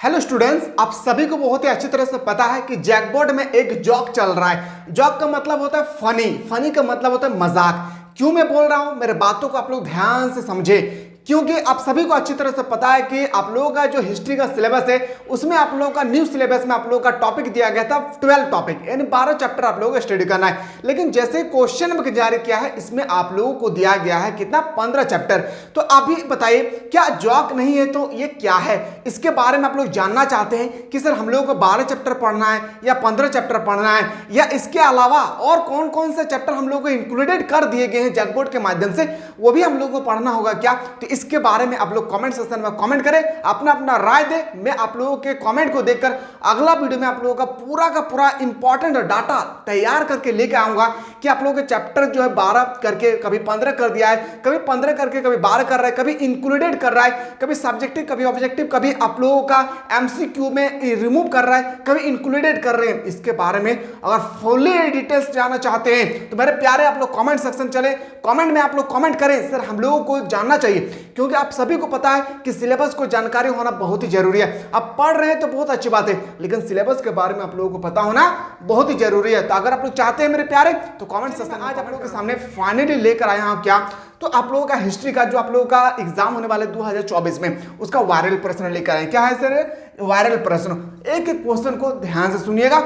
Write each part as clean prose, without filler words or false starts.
Hello students, आप सभी को बहुत ही अच्छी तरह से पता है कि जैकबोर्ड में एक जोक चल रहा है। जोक का मतलब होता है फनी, फनी का मतलब होता है मजाक। क्यों मैं बोल रहा हूं, मेरे बातों को आप लोग ध्यान से समझे, क्योंकि आप सभी को अच्छी तरह से पता है कि आप लोगों का जो हिस्ट्री का सिलेबस है उसमें आप लोगों का न्यू सिलेबस में आप लोगों का टॉपिक दिया गया था 12 टॉपिक, यानी 12 चैप्टर आप लोगों को स्टडी करना है। लेकिन जैसे क्वेश्चन में जारी किया है इसमें आप लोगों को दिया गया है कितना, 15 चैप्टर। तो आप ही बताइए, क्या जोक नहीं है तो ये क्या है? इसके बारे में आप लोग जानना चाहते हैं कि सर हम लोगों को 12 चैप्टर पढ़ना है या 15 चैप्टर पढ़ना है, या इसके अलावा और कौन कौन से चैप्टर हम लोगों को इंक्लूडेड कर दिए गए हैं जैकबोर्ड के माध्यम से, वो भी हम लोगों को पढ़ना होगा क्या? तो इसके बारे में आप लोग कमेंट सेक्शन में कमेंट करें, अपना अपना राय दे। मैं आप लोगों के कमेंट को देखकर अगला वीडियो में आप लोगों का पूरा इंपॉर्टेंट डाटा तैयार करके लेके आऊंगा कि आप लोगों के चैप्टर जो है 12 करके कभी 15 कर दिया है, कभी 15 करके कभी 12 कर रहा है, कभी इंक्लूडेड कर रहा है, कभी सब्जेक्टिव कभी ऑब्जेक्टिव, कभी आप लोगों का एमसीक्यू में रिमूव कर रहा है, कभी इंक्लूडेड कर रहे हैं। इसके बारे में अगर फुल्ली डिटेल्स जानना चाहते हैं तो मेरे प्यारे आप लोग कमेंट सेक्शन चले, कमेंट में आप लोग कमेंट करें सर हम लोगों को जानना चाहिए, क्योंकि आप सभी को पता है कि सिलेबस को जानकारी होना बहुत ही जरूरी है। आप पढ़ रहे हैं तो बहुत अच्छी बात है, लेकिन सिलेबस के बारे में आप लोगों को पता होना बहुत ही जरूरी है। तो अगर आप लोग चाहते हैं मेरे प्यारे तो कमेंट सेक्शन आज आप लोगों के सामने फाइनली लेकर आया हूं क्या, तो आप लोगों का हिस्ट्री का जो आप लोगों का एग्जाम होने वाले 2024 में उसका वायरल प्रश्न लेकर आए। क्या है सर? वायरल प्रश्न। एक एक क्वेश्चन को ध्यान से सुनिएगा।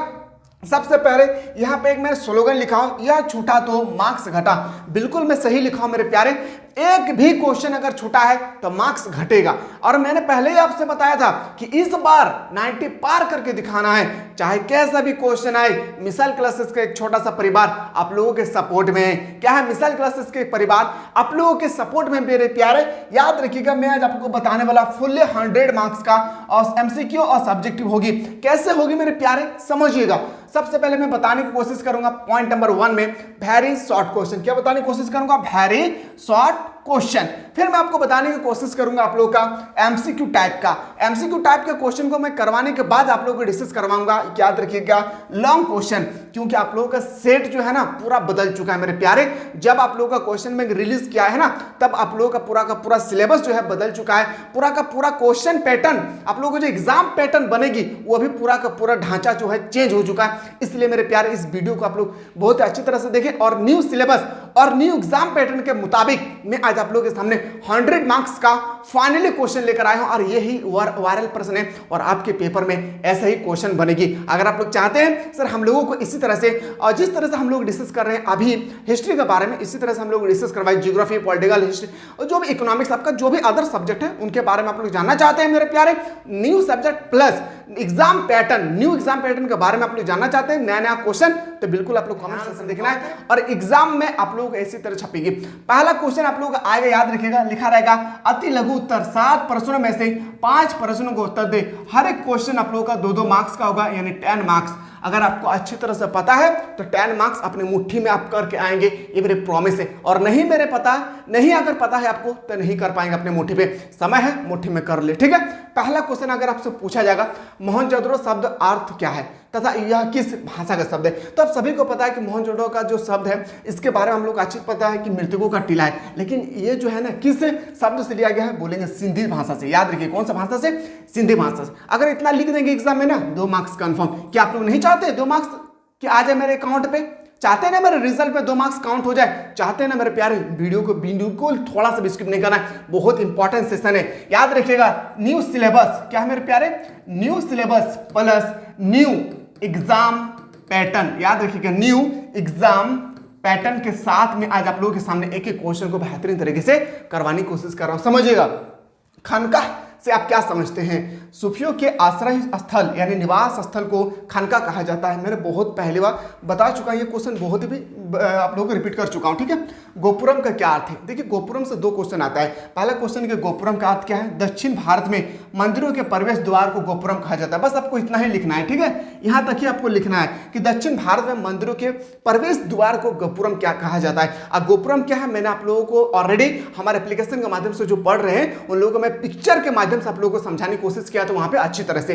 सबसे पहले यहां पे एक मैं स्लोगन लिखा हूं, यह छूटा तो मार्क्स घटा। बिल्कुल मैं सही लिखा हूं मेरे प्यारे, एक भी क्वेश्चन अगर छूटा है तो मार्क्स घटेगा। और मैंने पहले ही आपसे बताया था कि इस बार 90 पार करके दिखाना है, चाहे कैसा भी क्वेश्चन आए। मिसाइल क्लासेस का एक छोटा सा परिवार आप लोगों के सपोर्ट में है। क्या है मिसाइल क्लासेस के परिवार आप लोगों के सपोर्ट में मेरे प्यारे। याद रखिएगा, मैं आज आपको बताने वाला फुल्ली 100 मार्क्स का और एमसीक्यू और सब्जेक्टिव होगी। कैसे होगी मेरे प्यारे, समझिएगा। सबसे पहले मैं बताने की कोशिश करूंगा पॉइंट नंबर 1 में वेरी शॉर्ट क्वेश्चन। क्या बताने की कोशिश करूंगा? Very short question. फिर मैं आपको बताने की कोशिश करूंगा आप लोगों का एमसीक्यू टाइप का। एमसीक्यू टाइप के क्वेश्चन को मैं करवाने के बाद आप लोगों को डिस्कस करवाऊंगा, याद रखिएगा, लॉन्ग क्वेश्चन, क्योंकि आप लोगों का सेट जो है ना पूरा बदल चुका है मेरे प्यारे। जब आप लोगों का क्वेश्चन बैंक रिलीज किया है ना, तब आप लोगों का पूरा सिलेबस जो है बदल चुका है। पूरा का पूरा क्वेश्चन पैटर्न, आप लोगों को जो एग्जाम पैटर्न बनेगी वो भी पूरा का पूरा ढांचा जो है चेंज हो चुका है। इसलिए मेरे प्यारे इस वीडियो को आप लोग बहुत अच्छी तरह से देखें और न्यू सिलेबस और न्यू एग्जाम पैटर्न के मुताबिक मैं आज आप लोगों के सामने 100 मार्क्स का फाइनली क्वेश्चन लेकर आया हूं। और यही वायरल प्रश्न है और आपके पेपर में ऐसा ही क्वेश्चन बनेगी। अगर आप लोग चाहते हैं सर हम लोगों को इसी तरह से, और जिस तरह से हम लोग डिस्कस कर रहे हैं अभी हिस्ट्री के बारे में, इसी तरह से हम लोग डिस्कस करवाए जियोग्राफी, पॉलिटिकल हिस्ट्री और जो भी इकोनॉमिक्स, आपका जो भी अदर सब्जेक्ट है उनके बारे में आप लोग जानना चाहते हैं मेरे प्यारे। New subject plus exam pattern, new exam pattern के बारे में आप लोग जानना चाहते हैं, नया नया क्वेश्चन, तो बिल्कुल आप लोग कमेंट सेक्शन देखना है। और एग्जाम में आप लोग ऐसी तरह छपेगी। पहला क्वेश्चन आप लोग आएगा, याद रखिएगा, लिखा रहेगा अति लघु उत्तर 7 प्रश्नों में से 5 प्रश्नों को उत्तर दे। हर एक क्वेश्चन आप लोगों का 2-2 मार्क्स का होगा, यानी 10 मार्क्स। अगर आपको अच्छी तरह से पता है तो 10 मार्क्स अपने मुट्ठी में आप करके आएंगे, ये मेरे प्रॉमिस है। और नहीं मेरे पता नहीं, अगर पता है आपको तो नहीं कर पाएंगे अपने मुट्ठी पे। समय है मुट्ठी में कर ले, ठीक है। पहला क्वेश्चन अगर आपसे पूछा जाएगा मोहनजोदड़ो शब्द अर्थ क्या है तथा यह किस भाषा का शब्द है, तो आप सभी को पता है कि मोहनजोदड़ो का जो शब्द है इसके बारे में हम लोग अच्छी पता है कि मृतकों का टीला है। लेकिन ये जो है ना किस शब्द से लिया गया है, बोलेंगे सिंधी भाषा से। याद रखिए कौन सा भाषा से? सिंधी भाषा से। अगर इतना लिख देंगे एग्जाम में ना 2 मार्क्स कंफर्म। क्या आप लोग नहीं चाहते 2 मार्क्स कि आ जाए मेरे अकाउंट पे? चाहते हैं ना मेरे रिजल्ट पे 2 मार्क्स काउंट हो जाए? चाहते हैं ना मेरे प्यारे? वीडियो को थोड़ा सा भी स्किप नहीं करना है, बहुत इंपॉर्टेंट सेशन है। याद रखिएगा न्यू सिलेबस, क्या है मेरे प्यारे? New syllabus plus new exam pattern. याद रखिएगा न्यू एग्जाम पैटर्न के साथ में आज आप लोगों के सामने एक एक क्वेश्चन को बेहतरीन तरीके से करवाने की कोशिश कर रहा हूं। समझिएगा, खानकाह से आप क्या समझते हैं? सूफियों के आश्रय स्थल यानी निवास स्थल को खानका कहा जाता है। मैंने बहुत पहली बार बता चुका हूं, ये क्वेश्चन बहुत ही भी आप लोगों को रिपीट कर चुका हूं, ठीक है। गोपुरम का क्या अर्थ है? देखिए गोपुरम से 2 क्वेश्चन आता है। पहला क्वेश्चन के गोपुरम का अर्थ क्या है? दक्षिण भारत में मंदिरों के प्रवेश द्वार को गोपुरम कहा जाता है। बस आपको इतना ही लिखना है, ठीक है। यहां तक ही आपको लिखना है कि दक्षिण भारत में मंदिरों के प्रवेश द्वार को गोपुरम क्या कहा जाता है। अब गोपुरम क्या है मैंने आप लोगों को ऑलरेडी हमारे एप्लीकेशन के माध्यम से जो पढ़ रहे हैं उन लोगों को मैं पिक्चर के माध्यम से आप लोगों को समझाने की कोशिश किया, तो वहां पे अच्छी तरह से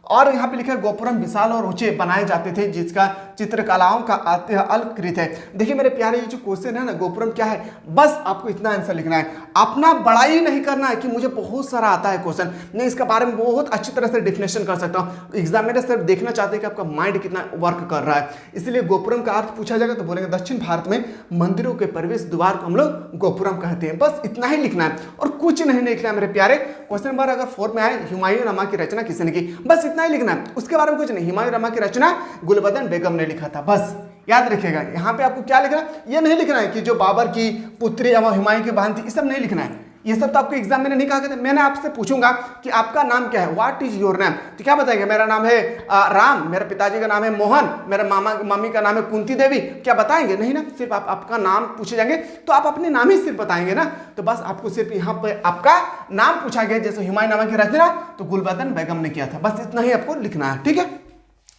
और यहाँ पे लिखा है गोपुरम विशाल और ऊंचे बनाए जाते थे जिसका चित्रकलाओं का अलकृत है। देखिए मेरे प्यारे, ये जो क्वेश्चन है ना, गोपुरम क्या है, बस आपको इतना आंसर लिखना है, अपना बड़ाई नहीं करना है कि मुझे बहुत सारा आता है क्वेश्चन, मैं इसके बारे में बहुत अच्छी तरह से डिफिनेशन कर सकता हूँ। एग्जामिनर सिर्फ देखना चाहते हैं कि आपका माइंड कितना वर्क कर रहा है, इसलिए गोपुरम का अर्थ पूछा जाएगा तो बोलेंगे दक्षिण भारत में मंदिरों के प्रवेश द्वार को हम लोग गोपुरम कहते हैं। बस इतना ही लिखना है और कुछ नहीं लिखना है मेरे प्यारे। क्वेश्चन नंबर अगर 4 में आए, हुमायूं की रचना किसने की, बस इतना ही लिखना है, उसके बारे में कुछ नहीं। हुमायूं की रचना गुलबदन बेगम ने लिखा था, बस याद रखिएगा। यहाँ पे आपको क्या लिखना है, ये नहीं लिखना है कि जो बाबर की पुत्री या हुमायूं की बहन थी, ये सब नहीं लिखना है। ये सब तो आपको एग्जाम में नहीं कहा था। मैंने आपसे पूछूंगा कि आपका नाम क्या है, व्हाट इज योर नेम, तो क्या बताएंगे, मेरा नाम है राम, मेरे पिताजी का नाम है मोहन, मेरे मम्मी का नाम है कुंती देवी, क्या बताएंगे, नहीं ना। सिर्फ आपका नाम पूछे जाएंगे तो आप अपने नाम ही सिर्फ बताएंगे ना। तो बस आपको सिर्फ यहाँ पे आपका नाम पूछा गया, जैसे हुमायूं की रचना तो गुलबदन बेगम ने किया था, बस इतना ही आपको लिखना है, ठीक है।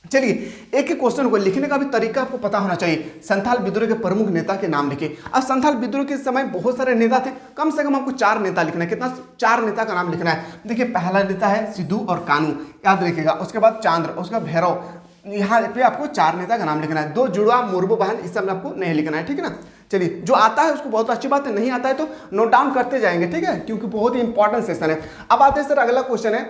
चलिए एक एक क्वेश्चन को लिखने का भी तरीका आपको पता होना चाहिए। संथाल विद्रोह के प्रमुख नेता के नाम लिखे। अब संथाल विद्रोह के समय बहुत सारे नेता थे, कम से कम आपको 4 नेता लिखना है। कितना, 4 नेता का नाम लिखना है। देखिए पहला नेता है सिद्धू और कानू, याद रखिएगा। उसके बाद चांद्र, उसका भैरव, यहाँ पे आपको 4 नेता का नाम लिखना है। 2 जुड़वा मुर्मू बहन, इस सब में आपको नहीं लिखना है, ठीक है ना। चलिए जो आता है उसको बहुत अच्छी बात है, नहीं आता है तो नोट डाउन करते जाएंगे, ठीक है, क्योंकि बहुत ही इंपॉर्टेंट सेशन है। अब आते हैं सर अगला क्वेश्चन है,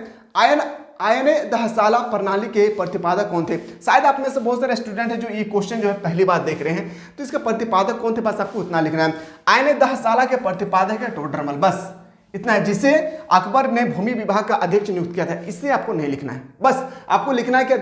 आयन दहसाला प्रणाली के प्रतिपादक कौन थे। शायद आप में से बहुत सारे स्टूडेंट हैं जो ये क्वेश्चन जो है पहली बार देख रहे हैं, तो इसके प्रतिपादक कौन थे, बस आपको उतना लिखना है। आयन दहसाला के प्रतिपादक है टोडरमल, बस इतना है, जिसे अकबर ने भूमि विभाग का अध्यक्ष नियुक्त किया था। इससे आपको नहीं लिखना है, बस आपको लिखना है कि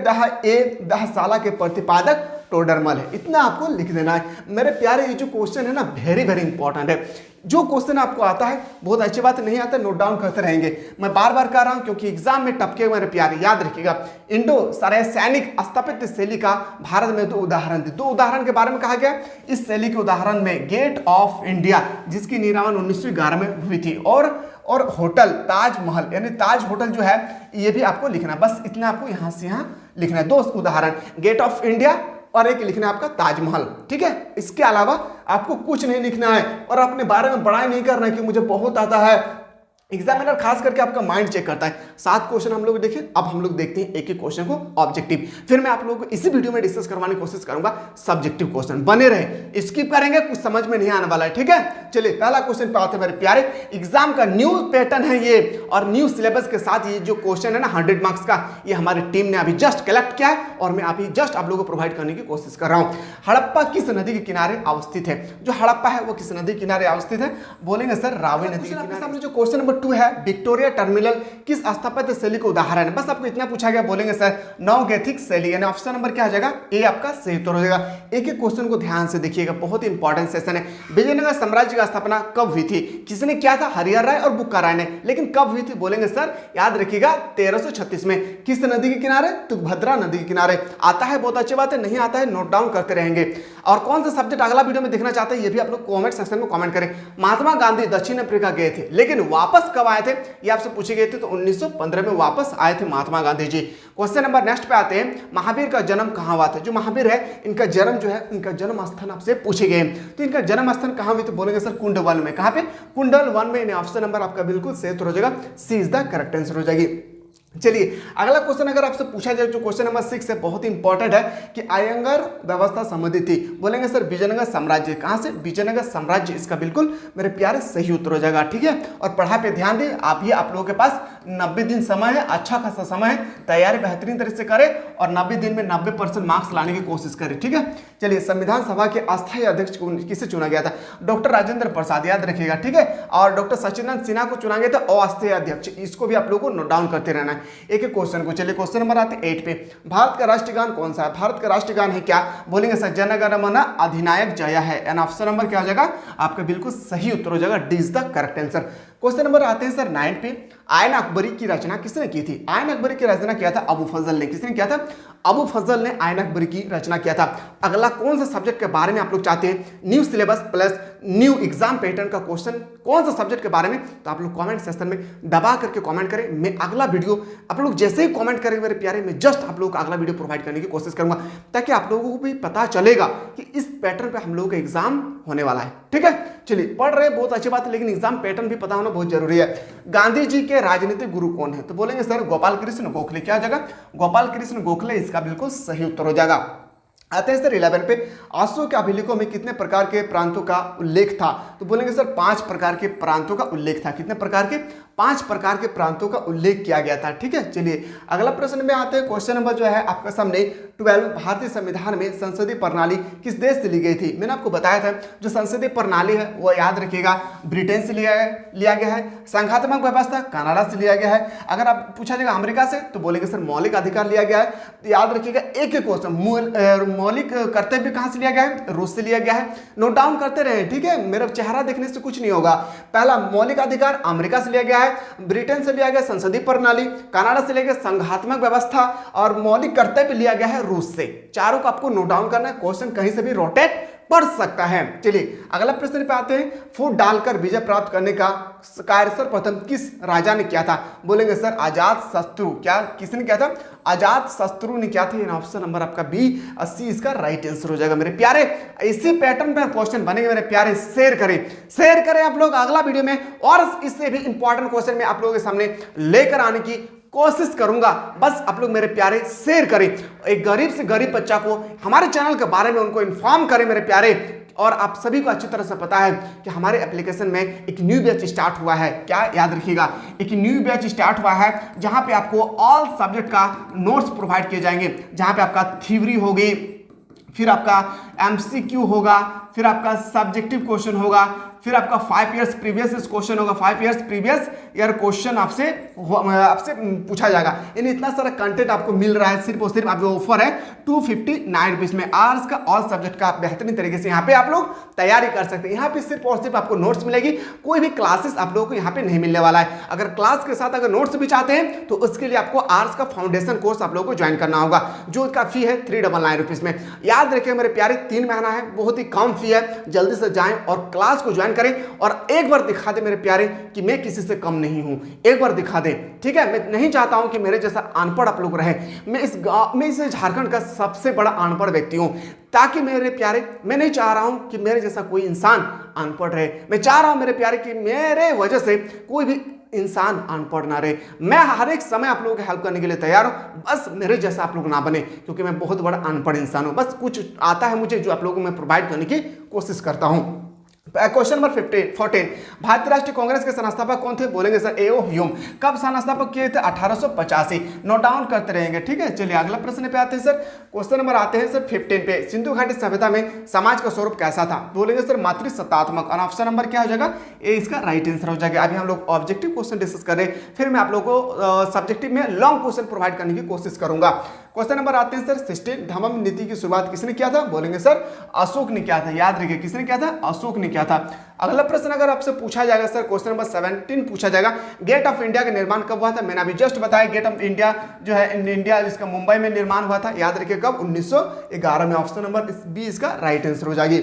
दहसाला के प्रतिपादक टोडरमल है, इतना आपको लिख देना है। मेरे प्यारे ये जो क्वेश्चन है ना, वेरी वेरी इंपॉर्टेंट है। जो क्वेश्चन आपको आता है बहुत अच्छी बात, नहीं आता नोट डाउन करते रहेंगे। मैं बार बार कह रहा हूं क्योंकि एग्जाम में टपके मेरे प्यारे, याद रखिएगा। इंडो सैनिक स्थापित शैली का भारत में 2 उदाहरण थे। 2 उदाहरण के बारे में कहा गया। इस शैली के उदाहरण में गेट ऑफ इंडिया, जिसकी निर्माण 1911 में हुई थी, और होटल ताजमहल, यानी ताज होटल जो है, ये भी आपको लिखना है। बस इतना आपको यहां से यहां लिखना है। 2 उदाहरण, गेट ऑफ इंडिया और एक लिखना है आपका ताजमहल, ठीक है। इसके अलावा आपको कुछ नहीं लिखना है और अपने बारे में बड़ाई नहीं करना है कि मुझे बहुत आता है। एग्जामिनर खास करके आपका माइंड चेक करता है। 7 क्वेश्चन हम लोग देखें, अब हम लोग देखते हैं एक एक क्वेश्चन को ऑब्जेक्टिव। फिर मैं आप लोगों को इसी वीडियो में डिस्कस करवाने की कोशिश करूंगा सब्जेक्टिव क्वेश्चन। बने रहे, स्किप करेंगे कुछ समझ में नहीं आने वाला है, ठीक है। चलिए पहला क्वेश्चन पे आते हैं मेरे प्यारे। एग्जाम का न्यू पैटर्न है ये, और न्यू सिलेबस के साथ ये जो क्वेश्चन है ना 100 मार्क्स का, ये हमारी टीम ने अभी जस्ट कलेक्ट किया है और मैं अभी जस्ट आप लोगों को प्रोवाइड करने की कोशिश कर रहा हूं। हड़प्पा किस नदी के किनारे अवस्थित है। जो हड़प्पा है वो किस नदी के किनारे अवस्थित है, बोलेंगे सर रावी नदी के किनारे। जो क्वेश्चन नंबर 2 है, विक्टोरिया टर्मिनल किस स्थापत्य शैली का उदाहरण है। बस आपको इतना पूछा गया, बोलेंगे सर नवगैथिक शैली, यानी ऑप्शन नंबर क्या आ जाएगा, ए आपका सही उत्तर हो जाएगा। एक एक क्वेश्चन को ध्यान से देखिएगा, बहुत ही इंपॉर्टेंट सेशन है। विजयनगर साम्राज्य की स्थापना कब हुई थी, किसने किया था, हरिहर राय और बुक्का राय ने, लेकिन कब हुई थी, बोलेंगे सर याद रखिएगा 1336 में। किस नदी के किनारे, तुंगभद्रा नदी के किनारे। आता है बहुत अच्छी बात है, नहीं आता है नोट डाउन करते रहेंगे। और कौन सा सब्जेक्ट अगला वीडियो में देखना चाहते हैं ये भी आप लोग कमेंट सेक्शन में कमेंट करें। महात्मा गांधी दक्षिण अफ्रीका गए थे, लेकिन वापस कब आए थे ये आपसे पूछे गए थे, तो 1915 में वापस आए थे Mahatma Gandhi ji. Question number next पे आते हैं, महावीर का जन्म कहाँ हुआ था। जो महावीर है इनका जन्म जो है, इनका जन्म स्थान आपसे पूछे गए, तो इनका जन्म स्थान कहाँ हुई, तो बोलेंगे सर कुंडल में। कहाँ पे, कुंडल 1 में। ऑप्शन नंबर आपका बिल्कुल सही उत्तर हो जाएगा, सी इज द करेक्ट आंसर हो जाएगी। चलिए अगला क्वेश्चन अगर आपसे पूछा जाए, जो क्वेश्चन नंबर 6 है, बहुत इंपॉर्टेंट है कि आयंगर व्यवस्था संबंधित थी, बोलेंगे सर विजयनगर साम्राज्य। कहां से, विजयनगर साम्राज्य, इसका बिल्कुल मेरे प्यारे सही उत्तर हो जाएगा, ठीक है। और पढ़ाई पे ध्यान दें, आप लोगों के पास 90 दिन समय है, अच्छा खासा समय है, तैयारी बेहतरीन तरह से करें और 90 दिन में 90% मार्क्स लाने की कोशिश करें, ठीक है। चलिए संविधान सभा के अस्थायी अध्यक्ष किसे चुना गया था, डॉक्टर राजेंद्र प्रसाद, याद रखिएगा, ठीक है। और डॉक्टर सचिदानंद सिन्हा को चुना गया था अस्थायी अध्यक्ष, इसको भी आप लोगों को नोट डाउन करते रहना है एक एक क्वेश्चन को। चलिए क्वेश्चन नंबर आते हैं 8 पे। भारत का राष्ट्रगान कौन सा है, भारत का राष्ट्रगान है क्या, बोलेंगे सर जन गण मन अधिनायक जय है, एंड ऑप्शन नंबर क्या हो जाएगा आपका बिल्कुल सही उत्तर हो जाएगा, D is the correct answer. Question number आते हैं सर 9 पे। आयन अकबरी की रचना किसने की थी, आयन अकबरी की रचना किया था अबू फजल ने। किसने किया था, अबू फजल ने आयन अकबरी की रचना किया था। अगला कौन सा सब्जेक्ट के बारे में आप लोग चाहते हैं, new syllabus plus new exam pattern का क्वेश्चन कौन सा सब्जेक्ट के बारे में, तो आप लोग कमेंट सेक्शन में दबा करके कमेंट करें। मैं अगला वीडियो आप लोग जैसे ही कमेंट करेंगे मेरे प्यारे, मैं जस्ट आप लोग को अगला वीडियो प्रोवाइड करने की कोशिश करूंगा, ताकि आप लोगों को भी पता चलेगा कि इस पैटर्न पे हम लोगों का एग्जाम होने वाला है। ठीक है, चलिए पढ़ रहे बहुत अच्छी बात है, लेकिन एग्जाम पैटर्न भी पता होना बहुत जरूरी है। गांधी जी के राजनीतिक गुरु कौन है? तो बोलेंगे सर गोपाल कृष्ण गोखले। क्या हो जाएगा? गोपाल कृष्ण गोखले इसका बिल्कुल सही उत्तर हो जाएगा। आते हैं सर 11 पे, अशोक के अभिलेखों में कितने प्रकार के प्रांतों का उल्लेख था? तो बोलेंगे सर 5 प्रकार के प्रांतों का उल्लेख था। कितने प्रकार के? 5 प्रकार के प्रांतों का उल्लेख किया गया था। ठीक है, चलिए अगला प्रश्न में आते हैं। क्वेश्चन नंबर जो है आपका सामने 12, भारतीय संविधान में संसदीय प्रणाली किस देश से ली गई थी? मैंने आपको बताया था जो संसदीय प्रणाली है वो याद रखिएगा ब्रिटेन से लिया गया है। संघात्मक व्यवस्था कनाडा से लिया गया है। अगर आप पूछा जाएगा अमेरिका से तो बोलेंगे सर मौलिक अधिकार लिया गया है। तो याद रखिएगा एक एक क्वेश्चन, मौलिक कर्तव्य कहां से लिया गया है? रूस से लिया गया है। नोट डाउन करते रहे, ठीक है, मेरा चेहरा देखने से कुछ नहीं होगा। पहला मौलिक अधिकार अमेरिका से लिया गया है, ब्रिटेन से लिया गया संसदीय प्रणाली, कनाडा से लिया गया संघात्मक व्यवस्था, और मौलिक कर्तव्य लिया गया है रूस से। चारों को आपको नोट डाउन करना है, क्वेश्चन कहीं से भी रोटेट पढ़ सकता है। चलिए अगला प्रश्न पे आते हैं। फूट डालकर विजय प्राप्त करने का कार्य सर्वप्रथम किस राजा ने किया था? बोलेंगे सर अजात शत्रु। क्या किसने किया था? अजात शत्रु ने किया था। ऑप्शन नंबर आपका बी 80 इसका राइट आंसर हो जाएगा। मेरे प्यारे इसी पैटर्न पर क्वेश्चन बनेंगे मेरे प्यारे, शेयर करें आप लोग अगला वीडियो में, और इससे भी इंपॉर्टेंट क्वेश्चन में आप लोगों के सामने लेकर आने की कोशिश करूंगा। बस आप लोग मेरे प्यारे शेयर करें, एक गरीब से गरीब बच्चा को हमारे चैनल के बारे में उनको इन्फॉर्म करें मेरे प्यारे। और आप सभी को अच्छी तरह से पता है कि हमारे एप्लीकेशन में एक न्यू बैच स्टार्ट हुआ है। क्या याद रखिएगा, एक न्यू बैच स्टार्ट हुआ है जहां पे आपको ऑल सब्जेक्ट का नोट्स प्रोवाइड किए जाएंगे, जहां पे आपका थ्योरी होगी, फिर आपका एमसीक्यू होगा, फिर आपका सब्जेक्टिव क्वेश्चन होगा, फिर आपका 5 इयर्स प्रीवियस क्वेश्चन होगा, 5 इयर्स प्रीवियस ईयर क्वेश्चन आपसे पूछा जाएगा। यानी इतना सारा कंटेंट आपको मिल रहा है, सिर्फ और सिर्फ आपको ऑफर है 259 रुपीज में। आर्ट्स का ऑल सब्जेक्ट का बेहतरीन तरीके से यहाँ पे आप लोग तैयारी कर सकते हैं। यहाँ पे सिर्फ और सिर्फ आपको नोट्स मिलेगी, कोई भी क्लासेस आप लोगों को यहाँ पे नहीं मिलने वाला है। अगर क्लास के साथ अगर नोट्स भी चाहते हैं तो उसके लिए आपको आर्ट्स का फाउंडेशन कोर्स आप लोगों को ज्वाइन करना होगा, जो इसका फी है 399 रुपीज में। याद रखिए मेरे प्यारे 3 महीना है, बहुत ही कम फी है। जल्दी से जाएं और क्लास को ज्वाइन करें, और एक बार दिखा दे मेरे प्यारे कि मैं किसी से कम नहीं हूं। एक बार दिखा दे, ठीक है। मैं नहीं चाहता हूं कि मेरे जैसा अनपढ़ आप लोग रहे। मैं इस झारखंड का सबसे बड़ा अनपढ़ व्यक्ति हूं, ताकि मेरे प्यारे मैं नहीं चाह रहा हूं कि मेरे जैसा कोई इंसान अनपढ़ रहे। मैं चाह रहा हूं मेरे प्यारे कि मेरे वजह से कोई भी इंसान अनपढ़ ना रहे। मैं हर एक समय आप लोगों की हेल्प करने के लिए तैयार हूं, बस मेरे जैसा आप लोग ना बने, क्योंकि मैं बहुत बड़ा अनपढ़ इंसान हूं। बस कुछ आता है मुझे जो आप लोगों को मैं प्रोवाइड करने की कोशिश करता हूं। क्वेश्चन नंबर 14, भारतीय राष्ट्रीय कांग्रेस के संस्थापक कौन थे? बोलेंगे सर ए.ओ. ह्यूम। कब संस्थापक किए थे? 1885। नोट डाउन करते रहेंगे, ठीक है। चलिए अगला प्रश्न पे आते हैं सर। क्वेश्चन नंबर आते हैं सर 15 पे। सिंधु घाटी सभ्यता में समाज का स्वरूप कैसा था? बोलेंगे सर मातृसत्तात्मक। और ऑप्शन नंबर क्या हो जाएगा? ए इसका राइट आंसर हो जाएगा। अभी हम लोग ऑब्जेक्टिव क्वेश्चन डिस्कस कर रहे हैं, फिर मैं आप लोगों को सब्जेक्टिव में लॉन्ग क्वेश्चन प्रोवाइड करने की कोशिश करूंगा। क्वेश्चन नंबर आते हैं सर 16, धम्म नीति की शुरुआत किसने किया था? बोलेंगे सर अशोक ने किया था। याद रखिए किसने किया था? अशोक ने किया था। अगला प्रश्न अगर आपसे पूछा जाएगा सर, क्वेश्चन नंबर 17 पूछा जाएगा, गेट ऑफ इंडिया का निर्माण कब हुआ था? मैंने अभी जस्ट बताया गेट ऑफ इंडिया जो है इंडिया इसका मुंबई में निर्माण हुआ था। याद रखिए कब? 1911 में। ऑप्शन नंबर बी इसका राइट आंसर हो जाएगी।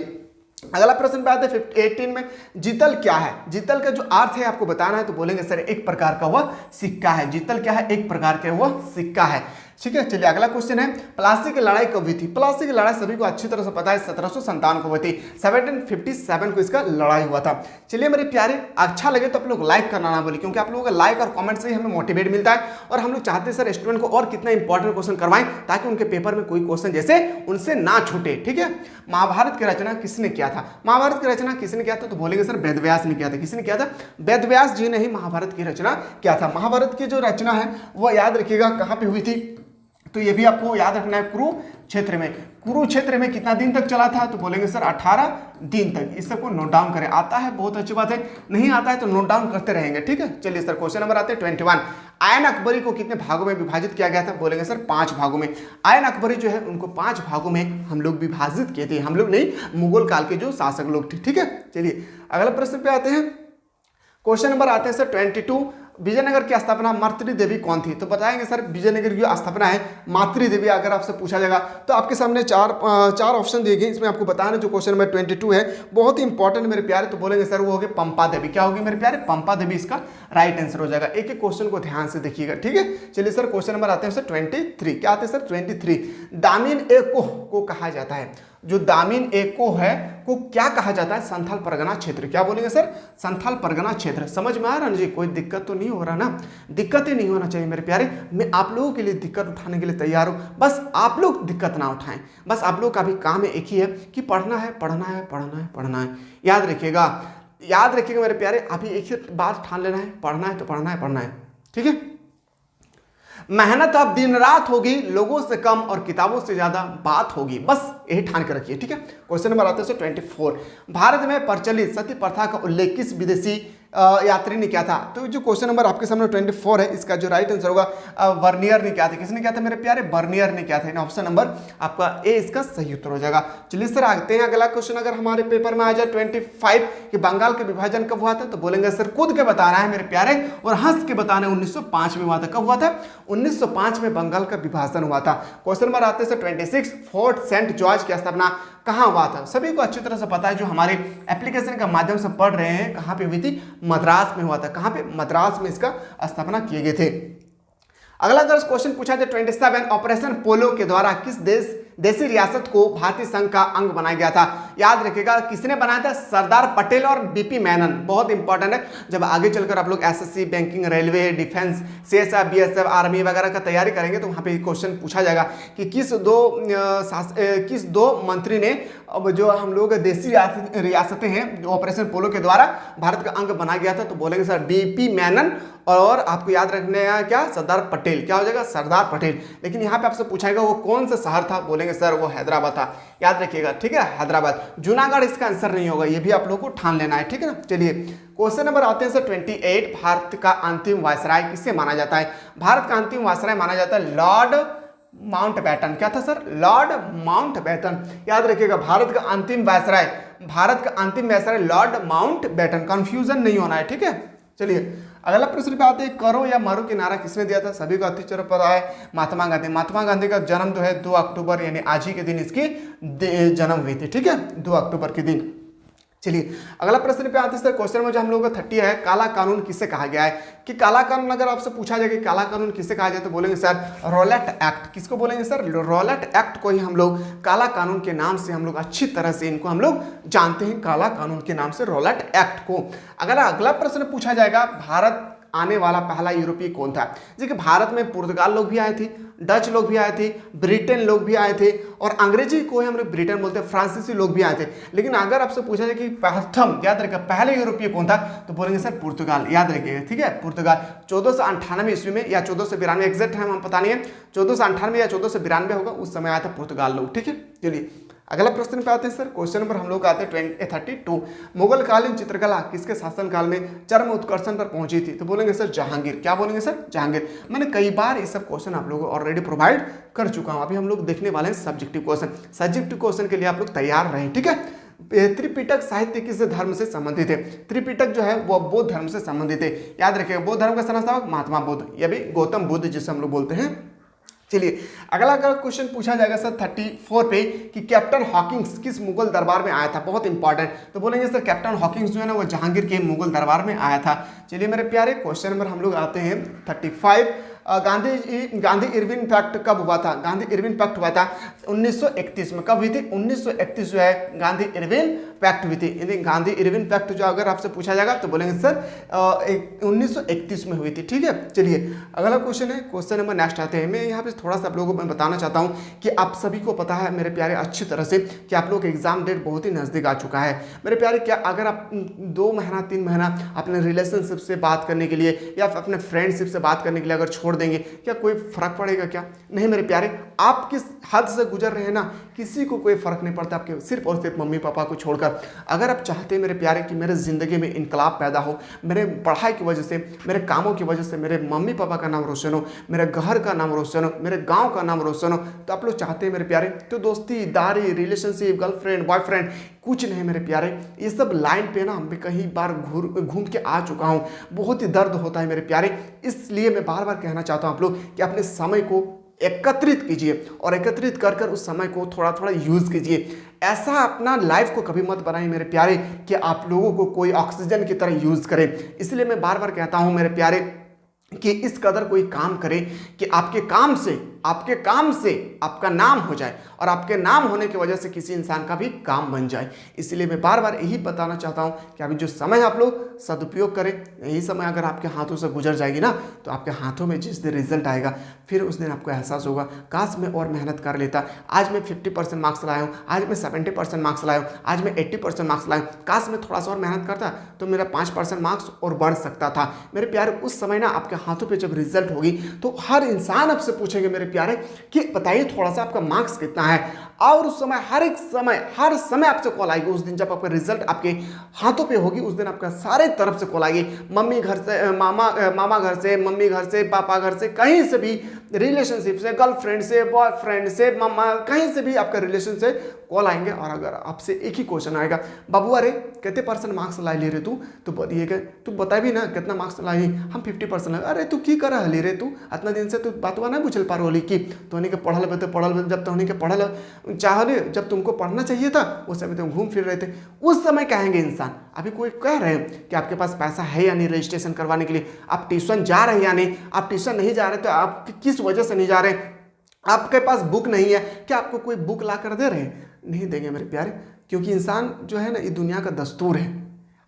अगला प्रश्न पे आते हैं 18 में, जीतल क्या है? जीतल का जो अर्थ है आपको बताना है, तो बोलेंगे सर एक प्रकार का वह सिक्का है। जीतल क्या है? एक प्रकार का वह सिक्का है, ठीक है। चलिए अगला क्वेश्चन है, प्लासी की लड़ाई कब हुई थी? प्लासी की लड़ाई सभी को अच्छी तरह से पता है 1757 को हुई थी। 1757 को इसका लड़ाई हुआ था। चलिए मेरे प्यारे अच्छा लगे तो आप लोग लाइक करना ना भूलिए, क्योंकि आप लोगों का लाइक और कमेंट से ही हमें मोटिवेट मिलता है, और हम लोग चाहते हैं सर स्टूडेंट को और कितना इंपॉर्टेंट क्वेश्चन करवाएं ताकि उनके पेपर में कोई क्वेश्चन जैसे उनसे ना छूटे, ठीक है। महाभारत की रचना किसने किया था? महाभारत की रचना किसने किया था? तो बोलेंगे सर वेदव्यास ने किया था। किसने किया था? वेदव्यास जी ने ही महाभारत की रचना किया था। महाभारत की जो रचना है वह याद रखिएगा कहाँ पे हुई थी? तो ये भी आपको याद रखना है, कुरुक्षेत्र में। कुरुक्षेत्र में कितना दिन तक चला था? तो बोलेंगे सर 18 दिन तक। इस सबको नोट डाउन करें। आता है बहुत अच्छी बात है, नहीं आता है तो नोट डाउन करते रहेंगे, ठीक है। चलिए सर क्वेश्चन नंबर आते हैं 21, आयन अकबरी को कितने भागों में विभाजित किया गया था? बोलेंगे सर 5 भागों में। आयन अकबरी जो है उनको 5 भागों में हम लोग विभाजित किए थे। हम लोग नहीं, मुगल काल के जो शासक लोग थे, ठीक है। चलिए अगला प्रश्न पे आते हैं। क्वेश्चन नंबर आते हैं सर 22, विजयनगर की स्थापना मातृ देवी कौन थी? तो बताएंगे सर विजयनगर की स्थापना है मातृ देवी। अगर आपसे पूछा जाएगा तो आपके सामने चार ऑप्शन दिए गए, इसमें आपको बताना जो क्वेश्चन नंबर 22 है बहुत ही इंपॉर्टेंट मेरे प्यारे। तो बोलेंगे सर वो होगी पंपा देवी। क्या होगी मेरे प्यारे? पंपा देवी इसका राइट आंसर हो जाएगा। एक एक क्वेश्चन को ध्यान से देखिएगा, ठीक है। चलिए सर क्वेश्चन नंबर आते हैं सर 23। क्या आते हैं सर 23, दामिन ए कोह को कहा जाता है? जो दामिन एको है को क्या कहा जाता है? संथाल परगना क्षेत्र। क्या बोलेंगे सर? संथाल परगना क्षेत्र। समझ में आ रहा है जी? कोई दिक्कत तो नहीं हो रहा ना? दिक्कत ही नहीं होना चाहिए मेरे प्यारे। मैं आप लोगों के लिए दिक्कत उठाने के लिए तैयार हूं, बस आप लोग दिक्कत ना उठाएं। बस आप लोग का भी काम एक ही है कि पढ़ना है, पढ़ना है, पढ़ना है, पढ़ना है। याद रखिएगा, याद रखिएगा मेरे प्यारे, अभी एक ही बात ठान लेना है, पढ़ना है तो पढ़ना है, पढ़ना है। ठीक है? मेहनत अब दिन रात होगी, लोगों से कम और किताबों से ज्यादा बात होगी, बस यही ठान के रखिए। ठीक है? क्वेश्चन नंबर आते हैं 24। भारत में प्रचलित सती प्रथा का उल्लेख किस विदेशी यात्री ने किया था? तो जो क्वेश्चन नंबर आपके सामने 24 है, इसका जो राइट आंसर होगा वर्नियर ने किया था। किसने किया था मेरे प्यारे? वर्नियर ने किया था। ऑप्शन नंबर आपका ए इसका सही उत्तर हो जाएगा। चलिए सर आते हैं अगला क्वेश्चन। अगर हमारे पेपर में आ जाए 25 कि बंगाल का विभाजन कब हुआ था, तो बोलेंगे सर कूद के बताना है मेरे प्यारे और हंस के बताना है। 1905 में हुआ था। कब हुआ था? 1905 में बंगाल का विभाजन हुआ था। क्वेश्चन नंबर आते हैं 26। फोर्ट सेंट जॉर्ज की स्थापना कहाँ हुआ था? सभी को अच्छी तरह से पता है, जो हमारे एप्लीकेशन का माध्यम से पढ़ रहे हैं। कहाँ पे हुई थी? मद्रास में हुआ था। कहाँ पे? मद्रास में इसका स्थापना किए गए थे। अगला अगर क्वेश्चन पूछा जाए 27, ऑपरेशन पोलो के द्वारा किस देशी रियासत को भारतीय संघ का अंग बनाया गया था? याद रखिएगा किसने बनाया था? सरदार पटेल और बीपी मेनन। बहुत इंपॉर्टेंट है, जब आगे चलकर आप लोग SSC, banking, railway, defence, CSF, BSF, army वगैरह का तैयारी करेंगे तो वहां पे क्वेश्चन पूछा जाएगा कि किस दो मंत्री ने अब जो हम लोग देशी रियासतें हैं जो ऑपरेशन पोलो के द्वारा भारत का अंग बनाया गया था, तो बोलेंगे सर बीपी मेनन और आपको याद रखने है क्या? सरदार पटेल। क्या हो जाएगा? सरदार पटेल। लेकिन यहाँ पे आपसे पूछाएगा वो कौन सा शहर था? बोलेंगे सर वो हैदराबाद था। याद रखिएगा। ठीक है? हैदराबाद। जूनागढ़ इसका आंसर नहीं होगा, ये भी आप लोगों को ठान लेना है। ठीक है ना? चलिए क्वेश्चन नंबर आते हैं सर 28। भारत का अंतिम वायसराय किसे माना जाता है? भारत का अंतिम वायसराय माना जाता है लॉर्ड माउंटबेटन। क्या था सर? Lord Mountbatten. याद रखिएगा भारत का अंतिम वायसराय लॉर्ड माउंटबेटन। कंफ्यूजन नहीं होना है। ठीक है? चलिए अगला प्रश्न पे आते हैं, करो या मरो की नारा किसने दिया था? सभी को अच्छी तरह पता है, महात्मा गांधी। महात्मा गांधी का जन्म जो है 2 अक्टूबर यानी आज ही के दिन इसकी जन्म हुई थी। ठीक है? 2 अक्टूबर के दिन। चलिए अगला प्रश्न पे आते हैं सर। क्वेश्चन में जो हम लोगों का 30 है, काला कानून किसे कहा गया है? कि काला कानून अगर आपसे पूछा जाए कि काला कानून किसे कहा जाए तो बोलेंगे सर रॉलेट एक्ट। किसको बोलेंगे सर? रॉलेट एक्ट को ही हम लोग काला कानून के नाम से हम लोग अच्छी तरह से इनको हम लोग जानते हैं, काला कानून के नाम से, रॉलेट एक्ट को। अगर अगला प्रश्न पूछा जाएगा, भारत आने वाला पहला यूरोपीय कौन था? देखिए भारत में पुर्तगाल लोग भी आए थे, डच लोग भी आए थे, ब्रिटेन लोग भी आए थे और अंग्रेजी को हम लोग ब्रिटेन बोलते हैं, फ्रांसीसी लोग भी आए थे। लेकिन अगर आपसे पूछा जाए कि प्रथम, याद रखिएगा पहले यूरोपीय कौन था, तो बोलेंगे सर पुर्तगाल। याद रखिएगा। ठीक है? पुर्तगाल 1498 ईस्वी में या 1492, एग्जैक्ट है हम पता नहीं है, 1498 या 1492 होगा, उस समय आया था पुर्तगाल लोग। ठीक है? चलिए अगला प्रश्न पे आते हैं सर। क्वेश्चन नंबर हम लोग आते हैं 32। मुगल कालीन चित्रकला किसके शासनकाल में चरम उत्कर्षण पर पहुंची थी? तो बोलेंगे सर जहांगीर। क्या बोलेंगे सर? जहांगीर। मैंने कई बार ये सब क्वेश्चन आप लोगों को ऑलरेडी प्रोवाइड कर चुका हूं। अभी हम लोग देखने वाले हैं सब्जेक्टिव क्वेश्चन। सब्जेक्टिव क्वेश्चन के लिए आप लोग तैयार रहें। ठीक है? त्रिपिटक साहित्य किस धर्म से संबंधित है? त्रिपिटक जो है वो बौद्ध धर्म से संबंधित है। याद रखिएगा बौद्ध धर्म का संस्थापक महात्मा बुद्ध, या भी गौतम बुद्ध जिसे हम लोग बोलते हैं। चलिए अगला अगर क्वेश्चन पूछा जाएगा सर 34 पे कि कैप्टन हॉकिंग्स किस मुगल दरबार में आया था? बहुत इंपॉर्टेंट। तो बोलेंगे सर कैप्टन हॉकिंग्स जो है ना वो जहांगीर के मुगल दरबार में आया था। चलिए मेरे प्यारे क्वेश्चन नंबर हम लोग आते हैं 35। गांधी इरविन पैक्ट कब हुआ था? गांधी इरविन पैक्ट हुआ था 1931 में। कब हुई थी? 1931 जो है गांधी इरविन पैक्ट हुई थी। गांधी इरविन पैक्ट जो अगर आपसे पूछा जाएगा तो बोलेंगे सर 1931 में हुई थी। ठीक है? चलिए अगला क्वेश्चन है, क्वेश्चन नंबर नेक्स्ट आते हैं। मैं यहाँ पे थोड़ा सा आप लोगों को मैं बताना चाहता हूँ कि आप सभी को पता है मेरे प्यारे अच्छी तरह से कि आप लोग का एग्जाम डेट बहुत ही नजदीक आ चुका है मेरे प्यारे। क्या अगर आप 2 महीना 3 महीना अपने रिलेशनशिप से बात करने के लिए या अपने फ्रेंडशिप से बात करने के लिए अगर छोड़ देंगे, क्या कोई फर्क पड़ेगा? क्या नहीं मेरे प्यारे। आप किस हद से गुजर रहे हैं ना, किसी को कोई फर्क नहीं पड़ता आपके सिर्फ और सिर्फ मम्मी पापा को छोड़कर। अगर आप चाहते हैं मेरे प्यारे कि मेरे जिंदगी में इनकलाब पैदा हो, मेरे पढ़ाई की वजह से, मेरे कामों की वजह से मेरे मम्मी पापा का नाम रोशन हो, मेरे घर का नाम रोशन हो, मेरे गांव का नाम रोशन हो, तो आप लोग चाहते हैं मेरे प्यारे तो दोस्ती दारी रिलेशनशिप गर्लफ्रेंड बॉयफ्रेंड कुछ नहीं मेरे प्यारे। ये सब लाइन पे ना मैं कई बार घूम के आ चुका हूँ, बहुत ही दर्द होता है मेरे प्यारे। इसलिए मैं बार बार कहना चाहता हूँ आप लोग कि अपने समय को एकत्रित कीजिए और एकत्रित कर कर उस समय को थोड़ा थोड़ा यूज कीजिए। ऐसा अपना लाइफ को कभी मत बनाइए मेरे प्यारे कि आप लोगों को कोई ऑक्सीजन की तरह यूज करे। इसलिए मैं बार बार कहता हूं मेरे प्यारे कि इस कदर कोई काम करे कि आपके काम से आपके काम से आपका नाम हो जाए और आपके नाम होने की वजह से किसी इंसान का भी काम बन जाए। इसलिए मैं बार बार यही बताना चाहता हूं कि अभी जो समय आप लोग सदुपयोग करें। यही समय अगर आपके हाथों से गुजर जाएगी ना, तो आपके हाथों में जिस दिन रिजल्ट आएगा फिर उस दिन आपको एहसास होगा, काश मैं और मेहनत कर लेता, आज मैं 50% मार्क्स लाया हूँ, आज मैं 70% मार्क्स लाया हूँ, आज मैं 80% मार्क्स लाया हूँ, काश मैं थोड़ा सा और मेहनत करता तो मेरा 5% मार्क्स और बढ़ सकता था। मेरे प्यारे, उस समय ना आपके हाथों पे जब रिजल्ट होगी तो हर इंसान आपसे पूछेंगे मेरे प्यारे कि बताइए थोड़ा सा आपका मार्क्स कितना है, और उस समय हर समय आपसे कॉल आएगी। उस दिन जब आपका रिजल्ट आपके हाथों पे होगी, उस दिन आपका सारे तरफ से कॉल आएगी, मम्मी घर से, मामा घर से, मम्मी घर से, पापा घर से, कहीं से भी, रिलेशनशिप से, गर्लफ्रेंड से, बॉयफ्रेंड से, मामा, कहीं से भी आपका रिलेशन से कॉल आएंगे। और अगर आपसे एक ही क्वेश्चन आएगा, बाबू अरे कितने % मार्क्स ला ले रहे तू, तो बताइएगा, तू बता भी ना कितना मार्क्स लाई, हम 50% अरे तू की कर ले रे, तू इतना दिन से तू बातवा ना पूछल पा रही कि तोहनी के पढ़ल बे तो पढ़ल बे, जब तोहनी के पढ़ल चाहले, जब तुमको पढ़ना चाहिए था उस समय तुम घूम फिर रहे थे। उस समय कहेंगे इंसान। अभी कोई कह रहे हैं कि आपके पास पैसा है या नहीं रजिस्ट्रेशन करवाने के लिए, आप ट्यूशन जा रहे हैं या नहीं, आप ट्यूशन नहीं जा रहे तो आप किस वजह से नहीं जा रहे, आपके पास बुक नहीं है, क्या आपको कोई बुक ला कर दे रहे हैं? नहीं देंगे मेरे प्यारे, क्योंकि इंसान जो है ना, ये दुनिया का दस्तूर है।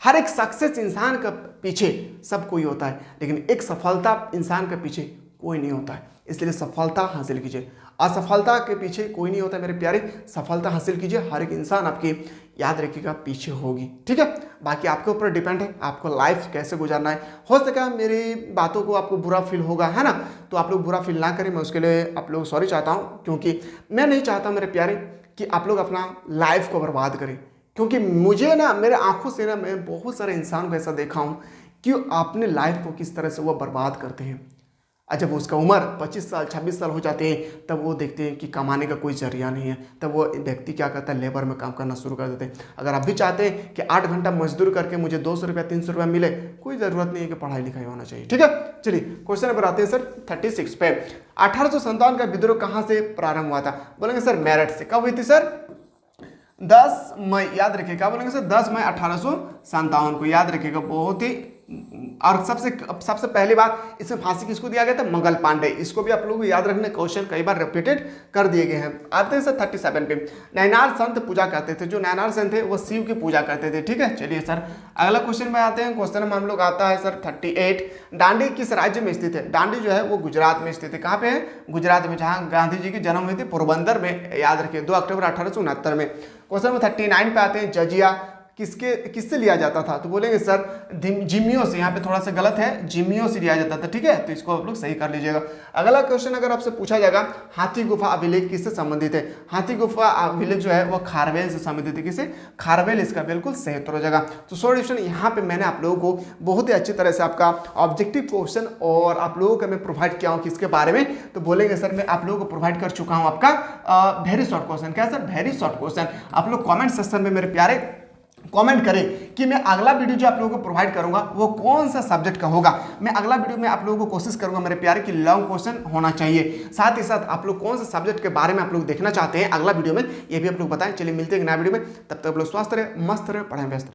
हर एक सक्सेस इंसान का पीछे सब कोई होता है, लेकिन एक सफलता इंसान के पीछे कोई नहीं होता है। इसलिए सफलता हासिल कीजिए, असफलता के पीछे कोई नहीं होता मेरे प्यारे। सफलता हासिल कीजिए, हर एक इंसान आपकी, याद रखिएगा, पीछे होगी। ठीक है, बाकी आपके ऊपर डिपेंड है आपको लाइफ कैसे गुजारना है। हो सका मेरी बातों को आपको बुरा फील होगा, है ना, तो आप लोग बुरा फील ना करें, मैं उसके लिए आप लोग सॉरी चाहता हूँ, क्योंकि मैं नहीं चाहता मेरे प्यारे कि आप लोग अपना लाइफ को बर्बाद करें। क्योंकि मुझे ना, मेरे आंखों से ना, मैं बहुत सारे इंसान को ऐसा देखा हूँ कि अपने लाइफ को किस तरह से वो बर्बाद करते हैं। जब उसका उम्र 25 साल 26 साल हो जाते हैं, तब वो देखते हैं कि कमाने का कोई जरिया नहीं है, तब वो व्यक्ति क्या करता है, लेबर में काम करना शुरू कर देते हैं। अगर आप भी चाहते हैं कि 8 घंटा मजदूर करके मुझे 200 रुपया 300 रुपया मिले, कोई ज़रूरत नहीं है कि पढ़ाई लिखाई होना चाहिए। ठीक है, चलिए क्वेश्चन नंबर आते हैं सर 36 पे। 1857 का विद्रोह कहाँ से प्रारंभ हुआ था? बोलेंगे सर मेरठ से। कब हुई थी सर? 10 मई, याद रखिएगा। क्या बोलेंगे सर? 10 मई 1857 को, याद रखिएगा। बहुत ही, और सबसे पहली बात, इसमें फांसी किसको दिया गया था? मंगल पांडे। इसको भी आप लोग को याद रखने, क्वेश्चन कई बार रिपीटेड कर दिए गए हैं। आते हैं सर 37 पे। नैनार संत पूजा करते थे, जो नैनार संत थे वो शिव की पूजा करते थे। ठीक है, चलिए सर अगला क्वेश्चन में आते हैं। क्वेश्चन में हम लोग आता है सर 38। दांडी किस राज्य में स्थित है? दांडी जो है वो गुजरात में स्थित है। कहाँ पे है? गुजरात में, जहाँ गांधी जी की जन्म हुई थी, पोरबंदर में, याद रखिए, 2 अक्टूबर 1869 में। क्वेश्चन में 39 पे आते हैं। जजिया किससे लिया जाता था? तो बोलेंगे सर जिम्मियों से। यहाँ पे थोड़ा सा गलत है, जिम्मियों से लिया जाता था। ठीक है, तो इसको आप लोग सही कर लीजिएगा। अगला क्वेश्चन अगर आपसे पूछा जाएगा, हाथी गुफा अभिलेख किससे संबंधित है? हाथी गुफा अभिलेख जो है वो खारवेल से संबंधित है। किसे? खारवेल, इसका बिल्कुल सही उत्तर हो जाएगा। तो सॉल्यूशन यहाँ पे मैंने आप लोगों को बहुत ही अच्छी तरह से आपका ऑब्जेक्टिव क्वेश्चन और आप लोगों को मैं प्रोवाइड किया हूँ किसके बारे में, तो बोलेंगे सर मैं आप लोगों को प्रोवाइड कर चुका हूँ आपका वेरी शॉर्ट क्वेश्चन। क्या सर? Very short question. आप लोग कॉमेंट सेक्शन में मेरे प्यारे कमेंट करें कि मैं अगला वीडियो जो आप लोगों को प्रोवाइड करूंगा वो कौन सा सब्जेक्ट का होगा। मैं अगला वीडियो में आप लोगों को कोशिश करूंगा मेरे प्यारे कि लॉन्ग क्वेश्चन होना चाहिए। साथ ही साथ आप लोग कौन सा सब्जेक्ट के बारे में आप लोग देखना चाहते हैं अगला वीडियो में, ये भी आप लोग बताएं। चलिए मिलते हैं नया वीडियो में, तब तक आप लोग स्वस्थ रहे, मस्त रहे, पढ़ाई व्यस्त।